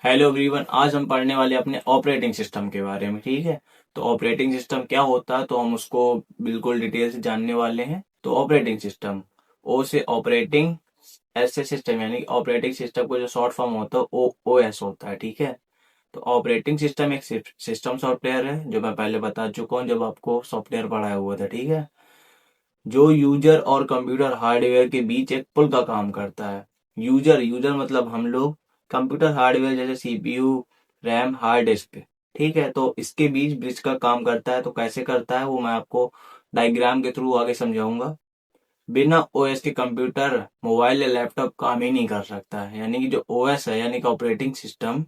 Hello everyone, आज हम पढ़ने वाले अपने ऑपरेटिंग सिस्टम के बारे में। ठीक है, तो ऑपरेटिंग सिस्टम क्या होता है तो हम उसको बिल्कुल डिटेल से जानने वाले हैं। तो ऑपरेटिंग सिस्टम, ओ से ऑपरेटिंग, एस से सिस्टम, यानी ऑपरेटिंग सिस्टम को जो शॉर्ट फॉर्म होता है ओ ओ एस होता है। ठीक है, तो ऑपरेटिंग सिस्टम एक सिस्टम सॉफ्टवेयर है, जो मैं पहले बता चुका हूँ जब आपको सॉफ्टवेयर पढ़ाया हुआ था। ठीक है, जो यूजर और कंप्यूटर हार्डवेयर के बीच एक पुल का काम करता है। यूजर यूजर मतलब हम लोग, कंप्यूटर हार्डवेयर जैसे सीपीयू, रैम, हार्ड डिस्क। ठीक है, तो इसके बीच ब्रिज का काम करता है। तो कैसे करता है वो मैं आपको डायग्राम के थ्रू आगे समझाऊंगा। बिना ओएस के कंप्यूटर, मोबाइल या लैपटॉप काम ही नहीं कर सकता है। यानी कि जो ओएस है यानी कि ऑपरेटिंग सिस्टम,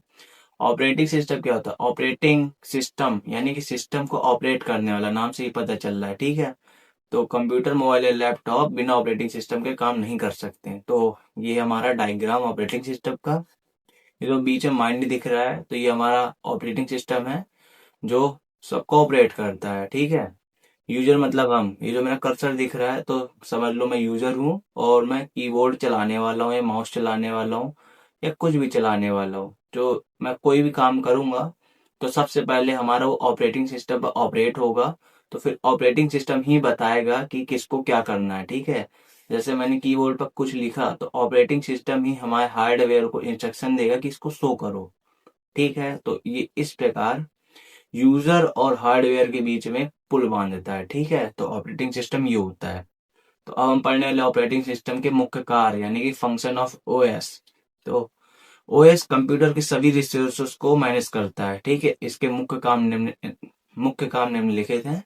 ऑपरेटिंग सिस्टम क्या होता है? ऑपरेटिंग सिस्टम यानी कि सिस्टम को ऑपरेट करने वाला, नाम से ही पता चल रहा है। ठीक है, तो कंप्यूटर, मोबाइल या लैपटॉप बिना ऑपरेटिंग सिस्टम के काम नहीं कर सकते हैं। तो ये हमारा डायग्राम ऑपरेटिंग सिस्टम का। ये जो बीच में माइंड दिख रहा है तो ये हमारा ऑपरेटिंग सिस्टम है जो सबको ऑपरेट करता है। ठीक है, यूजर मतलब हम, ये जो मेरा कर्सर दिख रहा है तो समझ लो मैं यूजर हूँ और मैं कीबोर्ड चलाने वाला हूँ या माउस चलाने वाला हूँ या कुछ भी चलाने वाला हूँ। जो मैं कोई भी काम करूंगा तो सबसे पहले हमारा वो ऑपरेटिंग सिस्टम पर ऑपरेट होगा। तो फिर ऑपरेटिंग सिस्टम ही बताएगा कि किसको क्या करना है। ठीक है, जैसे मैंने कीबोर्ड पर कुछ लिखा तो ऑपरेटिंग सिस्टम ही हमारे हार्डवेयर को इंस्ट्रक्शन देगा कि इसको शो करो। ठीक है, तो ये इस प्रकार यूजर और हार्डवेयर के बीच में पुल बांधता है। ठीक है, तो ऑपरेटिंग सिस्टम ये होता है। तो अब हम पढ़ने वाले ऑपरेटिंग सिस्टम के मुख्य कार्य यानी कि फंक्शन ऑफ ओएस। तो ओएस कंप्यूटर के सभी रिसोर्सेज को मैनेज करता है। ठीक है, इसके मुख्य काम निम्नलिखित हैं।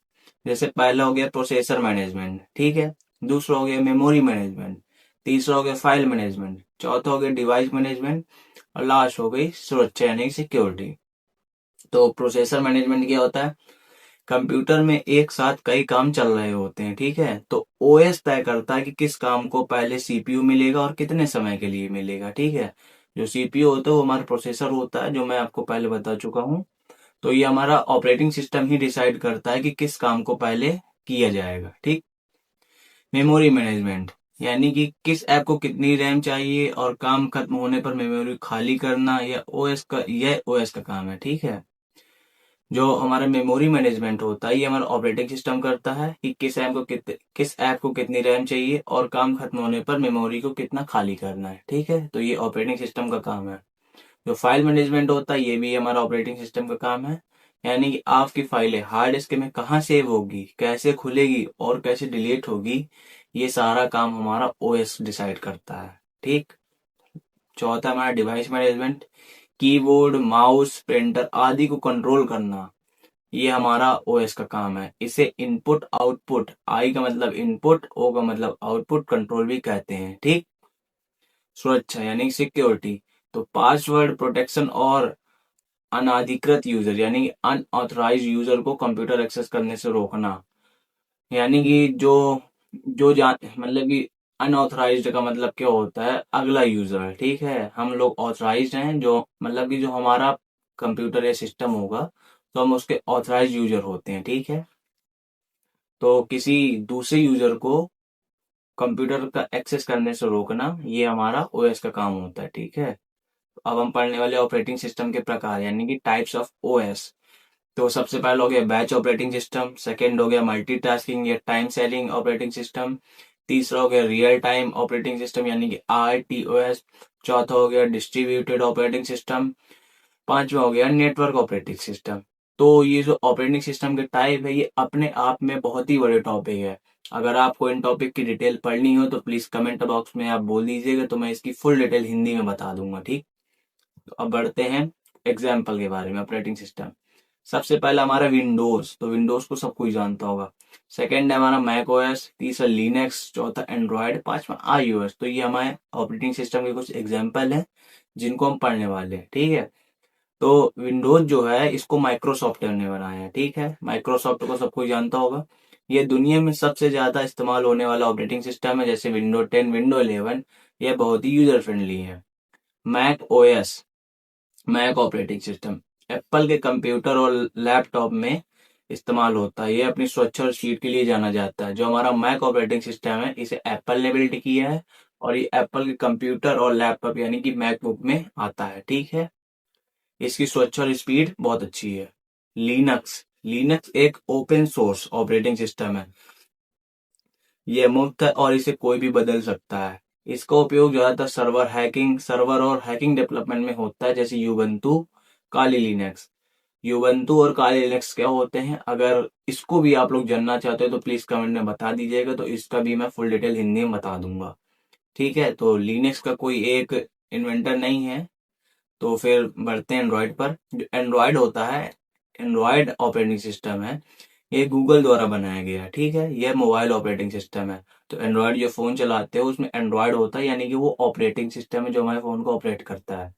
जैसे पहला हो गया प्रोसेसर मैनेजमेंट। ठीक है, दूसरा हो गया मेमोरी मैनेजमेंट, तीसरा हो गया फाइल मैनेजमेंट, चौथा हो गया डिवाइस मैनेजमेंट और लास्ट हो गई सुरक्षा यानी सिक्योरिटी। तो प्रोसेसर मैनेजमेंट क्या होता है? कंप्यूटर में एक साथ कई काम चल रहे होते हैं। ठीक है, तो ओएस तय करता है कि किस काम को पहले सीपीयू मिलेगा और कितने समय के लिए मिलेगा। ठीक है, जो सीपीयू होता है वो हमारा प्रोसेसर होता है, जो मैं आपको पहले बता चुका हूँ। तो ये हमारा ऑपरेटिंग सिस्टम ही डिसाइड करता है कि किस काम को पहले किया जाएगा। ठीक, मेमोरी मैनेजमेंट यानी कि किस ऐप को कितनी रैम चाहिए और काम खत्म होने पर मेमोरी खाली करना, यह ओएस का काम है। ठीक है, जो हमारा मेमोरी मैनेजमेंट होता है ये हमारा ऑपरेटिंग सिस्टम करता है कि किस ऐप को कितनी रैम चाहिए और काम खत्म होने पर मेमोरी को कितना खाली करना है। ठीक है, तो ये ऑपरेटिंग सिस्टम का काम है। जो फाइल मैनेजमेंट होता है ये भी हमारा ऑपरेटिंग सिस्टम का काम है। यानी कि आपकी फाइलें हार्ड डिस्क में कहाँ सेव होगी, कैसे खुलेगी और कैसे डिलीट होगी, ये सारा काम हमारा ओएस डिसाइड करता है। ठीक, चौथा हमारा device management, keyboard, mouse, printer आदि को कंट्रोल करना, ये हमारा ओएस का काम है। इसे इनपुट आउटपुट, आई का मतलब इनपुट, ओ का मतलब आउटपुट कंट्रोल भी कहते हैं। ठीक, सुरक्षा यानी सिक्योरिटी, तो पासवर्ड प्रोटेक्शन और अनाधिकृत यूजर यानी अनऑथराइज यूजर को कंप्यूटर एक्सेस करने से रोकना। यानी कि जो जो जान मतलब कि अनऑथराइज्ड का मतलब क्या होता है? अगला यूजर। ठीक है, हम लोग ऑथराइज्ड हैं, जो मतलब कि जो हमारा कंप्यूटर या सिस्टम होगा तो हम उसके ऑथराइज यूजर होते हैं। ठीक है, तो किसी दूसरे यूजर को कंप्यूटर का एक्सेस करने से रोकना ये हमारा ओएस का काम होता है। ठीक है, तो अब हम पढ़ने वाले ऑपरेटिंग सिस्टम के प्रकार यानी कि टाइप्स ऑफ ओएस। तो सबसे पहला हो गया बैच ऑपरेटिंग सिस्टम, सेकंड हो गया मल्टीटास्किंग या टाइम सेलिंग ऑपरेटिंग सिस्टम, तीसरा हो गया रियल टाइम ऑपरेटिंग सिस्टम यानी कि आरटीओएस, चौथा हो गया डिस्ट्रीब्यूटेड ऑपरेटिंग सिस्टम, पांचवा हो गया नेटवर्क ऑपरेटिंग सिस्टम। तो ये जो ऑपरेटिंग सिस्टम के टाइप है ये अपने आप में बहुत ही बड़े टॉपिक है। अगर आपको इन टॉपिक की डिटेल पढ़नी हो तो प्लीज कमेंट बॉक्स में आप बोल दीजिएगा, तो मैं इसकी फुल डिटेल हिंदी में बता दूंगा। ठीक, तो अब बढ़ते हैं एग्जाम्पल के बारे में। ऑपरेटिंग सिस्टम, सबसे पहला हमारा विंडोज, तो विंडोज को सब कोई जानता होगा। सेकंड है हमारा मैक ओएस, तीसरा लिनक्स, चौथा एंड्रॉयड, पांचवा आईओएस। तो ये हमारे ऑपरेटिंग सिस्टम के कुछ एग्जाम्पल हैं जिनको हम पढ़ने वाले हैं। ठीक है, तो विंडोज जो है इसको माइक्रोसॉफ्ट ने बनाया है। ठीक है, माइक्रोसॉफ्ट को सब कोई जानता होगा। ये दुनिया में सबसे ज्यादा इस्तेमाल होने वाला ऑपरेटिंग सिस्टम है, जैसे विंडो 10, विंडो 11। यह बहुत ही यूजर फ्रेंडली है। Mac OS, Mac operating system Apple के कंप्यूटर और लैपटॉप में इस्तेमाल होता है। ये अपनी सुरक्षा और स्पीड के लिए जाना जाता है। जो हमारा मैक ऑपरेटिंग सिस्टम है इसे एप्पल ने बिल्ड किया है और ये एप्पल के कंप्यूटर और लैपटॉप यानी कि मैकबुक में आता है। ठीक है, इसकी सुरक्षा और स्पीड बहुत अच्छी है। लिनक्स लिनक्स एक ओपन सोर्स ऑपरेटिंग सिस्टम है। ये मुफ्त है और इसे कोई भी बदल सकता है। इसका उपयोग ज्यादातर सर्वर और हैकिंग डेवलपमेंट में होता है, जैसे यूबंतु, काली लिनक्स। यूबंतु और काली लिनक्स क्या होते हैं, अगर इसको भी आप लोग जानना चाहते हो तो प्लीज कमेंट में बता दीजिएगा, तो इसका भी मैं फुल डिटेल हिंदी में बता दूंगा। ठीक है, तो लिनक्स का कोई एक इन्वेंटर नहीं है। तो फिर बढ़ते हैं एंड्रॉयड पर। जो एंड्रॉयड होता है, एंड्रॉयड ऑपरेटिंग सिस्टम है, ये गूगल द्वारा बनाया गया है। ठीक है, यह मोबाइल ऑपरेटिंग सिस्टम है। तो एंड्रॉयड जो फोन चलाते हो उसमें एंड्रॉयड होता है, यानी कि वो ऑपरेटिंग सिस्टम है जो हमारे फोन को ऑपरेट करता है।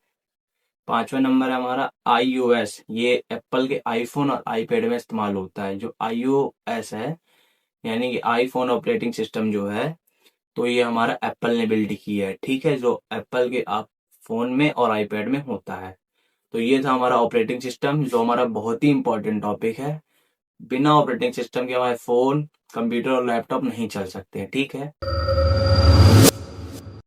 पांचवा नंबर है हमारा iOS। ये एप्पल के आईफोन और आईपैड में इस्तेमाल होता है। जो iOS है, यानी कि आईफोन ऑपरेटिंग सिस्टम जो है, तो ये हमारा एप्पल ने बिल्ड किया है। ठीक है, जो एप्पल के आप फोन में और आईपैड में होता है। तो ये था हमारा ऑपरेटिंग सिस्टम, जो हमारा बहुत ही इंपॉर्टेंट टॉपिक है। बिना ऑपरेटिंग सिस्टम के हमारे फोन, कंप्यूटर और लैपटॉप नहीं चल सकते। ठीक है।